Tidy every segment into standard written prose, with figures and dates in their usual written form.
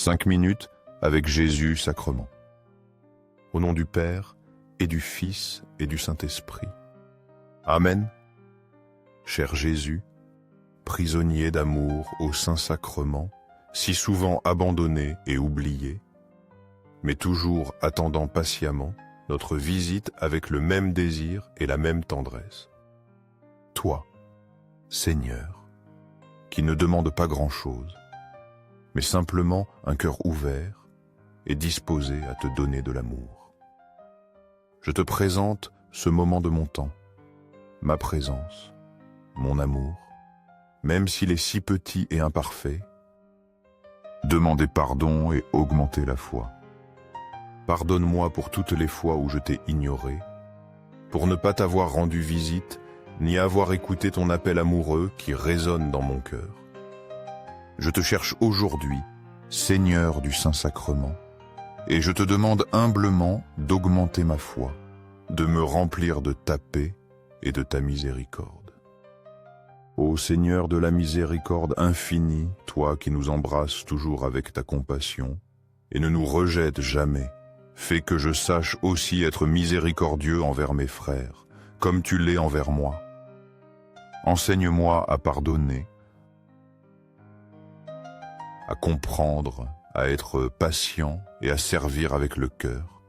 5 minutes avec Jésus sacrement. Au nom du Père, et du Fils, et du Saint-Esprit. Amen. Cher Jésus, prisonnier d'amour au Saint-Sacrement, si souvent abandonné et oublié, mais toujours attendant patiemment notre visite avec le même désir et la même tendresse. Toi, Seigneur, qui ne demande pas grand-chose, mais simplement un cœur ouvert et disposé à te donner de l'amour. Je te présente ce moment de mon temps, ma présence, mon amour, même s'il est si petit et imparfait. Demandez pardon et augmentez la foi. Pardonne-moi pour toutes les fois où je t'ai ignoré, pour ne pas t'avoir rendu visite, ni avoir écouté ton appel amoureux qui résonne dans mon cœur. Je te cherche aujourd'hui, Seigneur du Saint-Sacrement, et je te demande humblement d'augmenter ma foi, de me remplir de ta paix et de ta miséricorde. Ô Seigneur de la miséricorde infinie, toi qui nous embrasses toujours avec ta compassion, et ne nous rejette jamais, fais que je sache aussi être miséricordieux envers mes frères, comme tu l'es envers moi. Enseigne-moi à pardonner, à comprendre, à être patient et à servir avec le cœur.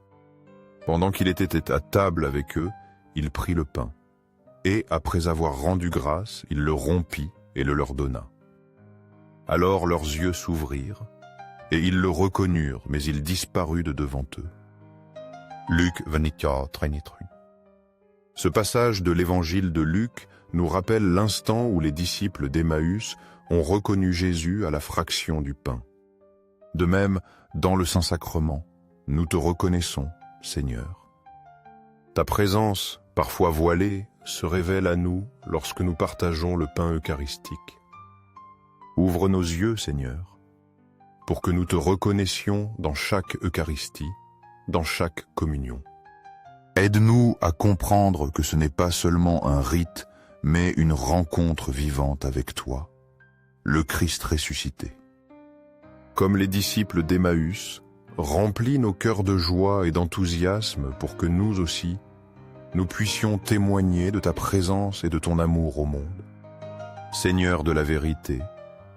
Pendant qu'il était à table avec eux, il prit le pain, et après avoir rendu grâce, il le rompit et le leur donna. Alors leurs yeux s'ouvrirent, et ils le reconnurent, mais il disparut de devant eux. Luc 24:33. Ce passage de l'évangile de Luc nous rappelle l'instant où les disciples d'Emmaüs ont reconnu Jésus à la fraction du pain. De même, dans le Saint-Sacrement, nous te reconnaissons, Seigneur. Ta présence, parfois voilée, se révèle à nous lorsque nous partageons le pain eucharistique. Ouvre nos yeux, Seigneur, pour que nous te reconnaissions dans chaque Eucharistie, dans chaque communion. Aide-nous à comprendre que ce n'est pas seulement un rite, mais une rencontre vivante avec toi, le Christ ressuscité. Comme les disciples d'Emmaüs, remplis nos cœurs de joie et d'enthousiasme pour que nous aussi, nous puissions témoigner de ta présence et de ton amour au monde. Seigneur de la vérité,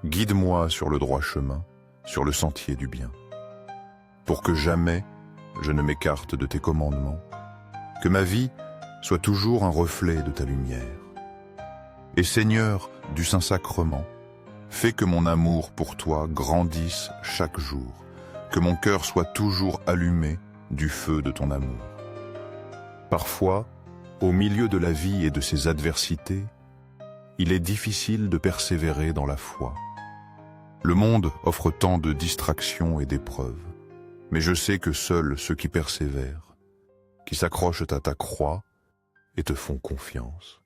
guide-moi sur le droit chemin, sur le sentier du bien, pour que jamais je ne m'écarte de tes commandements, que ma vie soit toujours un reflet de ta lumière. Et Seigneur du Saint-Sacrement, fais que mon amour pour toi grandisse chaque jour, que mon cœur soit toujours allumé du feu de ton amour. Parfois, au milieu de la vie et de ses adversités, il est difficile de persévérer dans la foi. Le monde offre tant de distractions et d'épreuves, mais je sais que seuls ceux qui persévèrent, qui s'accrochent à ta croix et te font confiance,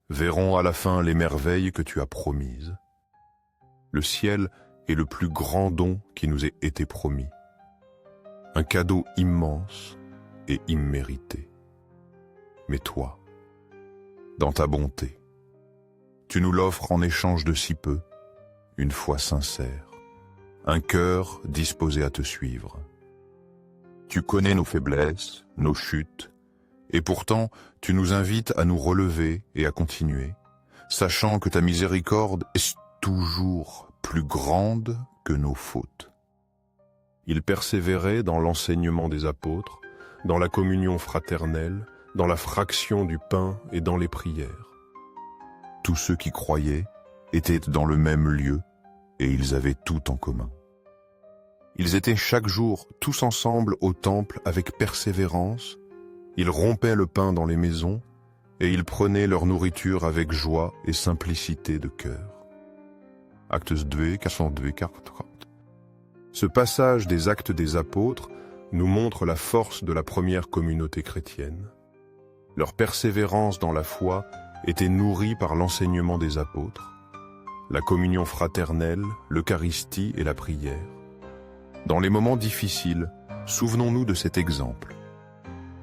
verront à la fin les merveilles que tu as promises. Le ciel est le plus grand don qui nous ait été promis, un cadeau immense et immérité. Mais toi, dans ta bonté, tu nous l'offres en échange de si peu, une foi sincère, un cœur disposé à te suivre. Tu connais nos faiblesses, nos chutes, et pourtant tu nous invites à nous relever et à continuer, sachant que ta miséricorde est toujours plus grande que nos fautes. Ils persévéraient dans l'enseignement des apôtres, dans la communion fraternelle, dans la fraction du pain et dans les prières. Tous ceux qui croyaient étaient dans le même lieu et ils avaient tout en commun. Ils étaient chaque jour tous ensemble au temple avec persévérance, ils rompaient le pain dans les maisons et ils prenaient leur nourriture avec joie et simplicité de cœur. Actes 2, 42, 40. Ce passage des Actes des Apôtres nous montre la force de la première communauté chrétienne. Leur persévérance dans la foi était nourrie par l'enseignement des apôtres, la communion fraternelle, l'Eucharistie et la prière. Dans les moments difficiles, souvenons-nous de cet exemple.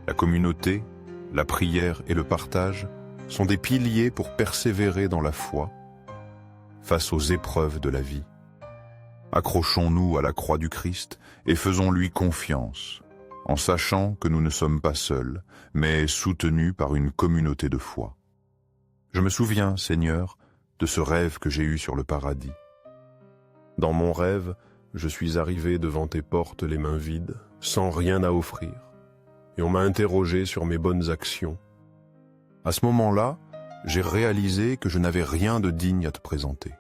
La communauté, la prière et le partage sont des piliers pour persévérer dans la foi face aux épreuves de la vie. Accrochons-nous à la croix du Christ et faisons-lui confiance, en sachant que nous ne sommes pas seuls, mais soutenus par une communauté de foi. Je me souviens, Seigneur, de ce rêve que j'ai eu sur le paradis. Dans mon rêve, je suis arrivé devant tes portes les mains vides, sans rien à offrir, et on m'a interrogé sur mes bonnes actions. À ce moment-là, j'ai réalisé que je n'avais rien de digne à te présenter.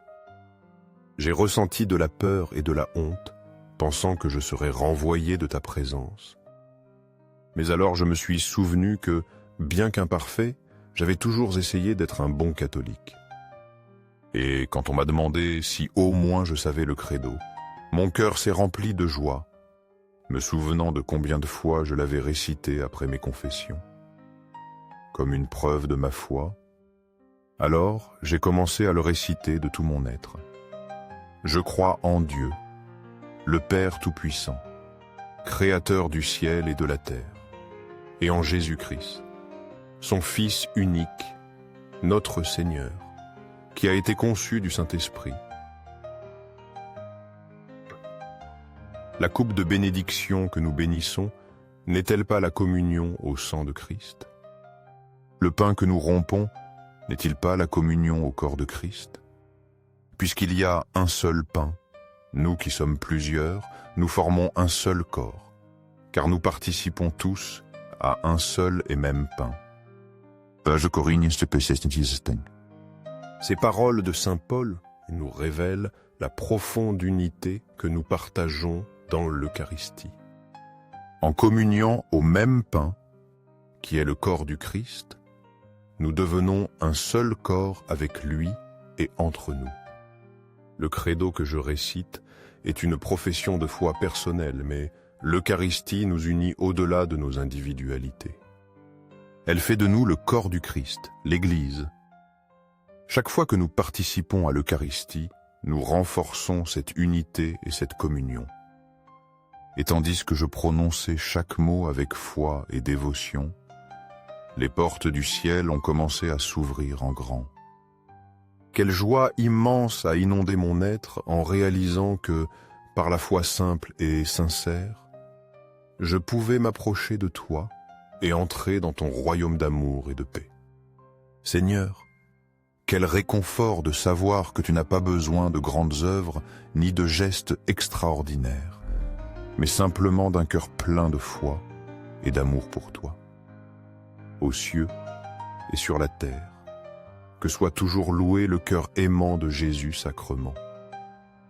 J'ai ressenti de la peur et de la honte, pensant que je serais renvoyé de ta présence. Mais alors je me suis souvenu que, bien qu'imparfait, j'avais toujours essayé d'être un bon catholique. Et quand on m'a demandé si au moins je savais le credo, mon cœur s'est rempli de joie, me souvenant de combien de fois je l'avais récité après mes confessions. Comme une preuve de ma foi, alors j'ai commencé à le réciter de tout mon être. Je crois en Dieu, le Père Tout-Puissant, Créateur du ciel et de la terre, et en Jésus-Christ, son Fils unique, notre Seigneur, qui a été conçu du Saint-Esprit. La coupe de bénédiction que nous bénissons n'est-elle pas la communion au sang de Christ? Le pain que nous rompons n'est-il pas la communion au corps de Christ? Puisqu'il y a un seul pain, nous qui sommes plusieurs, nous formons un seul corps, car nous participons tous à un seul et même pain. 1 Corinthiens 16:16. Ces paroles de saint Paul nous révèlent la profonde unité que nous partageons dans l'Eucharistie. En communiant au même pain, qui est le corps du Christ, nous devenons un seul corps avec lui et entre nous. Le credo que je récite est une profession de foi personnelle, mais l'Eucharistie nous unit au-delà de nos individualités. Elle fait de nous le corps du Christ, l'Église. Chaque fois que nous participons à l'Eucharistie, nous renforçons cette unité et cette communion. Et tandis que je prononçais chaque mot avec foi et dévotion, les portes du ciel ont commencé à s'ouvrir en grand. Quelle joie immense a inondé mon être en réalisant que, par la foi simple et sincère, je pouvais m'approcher de toi et entrer dans ton royaume d'amour et de paix. Seigneur, quel réconfort de savoir que tu n'as pas besoin de grandes œuvres ni de gestes extraordinaires, mais simplement d'un cœur plein de foi et d'amour pour toi. Aux cieux et sur la terre, que soit toujours loué le cœur aimant de Jésus sacrement.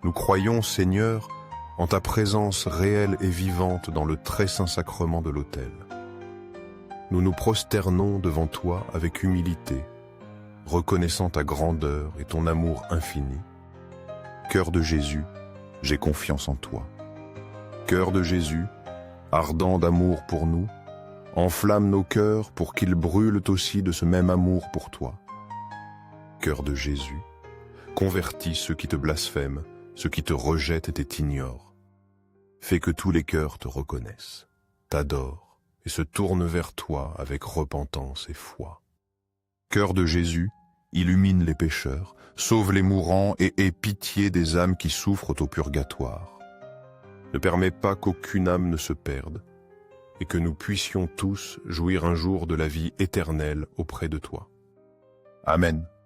Nous croyons, Seigneur, en ta présence réelle et vivante dans le très saint sacrement de l'autel. Nous nous prosternons devant toi avec humilité, reconnaissant ta grandeur et ton amour infini. Cœur de Jésus, j'ai confiance en toi. Cœur de Jésus, ardent d'amour pour nous, enflamme nos cœurs pour qu'ils brûlent aussi de ce même amour pour toi. Cœur de Jésus, convertis ceux qui te blasphèment, ceux qui te rejettent et t'ignorent. Fais que tous les cœurs te reconnaissent, t'adorent et se tournent vers toi avec repentance et foi. Cœur de Jésus, illumine les pécheurs, sauve les mourants et aie pitié des âmes qui souffrent au purgatoire. Ne permets pas qu'aucune âme ne se perde et que nous puissions tous jouir un jour de la vie éternelle auprès de toi. Amen.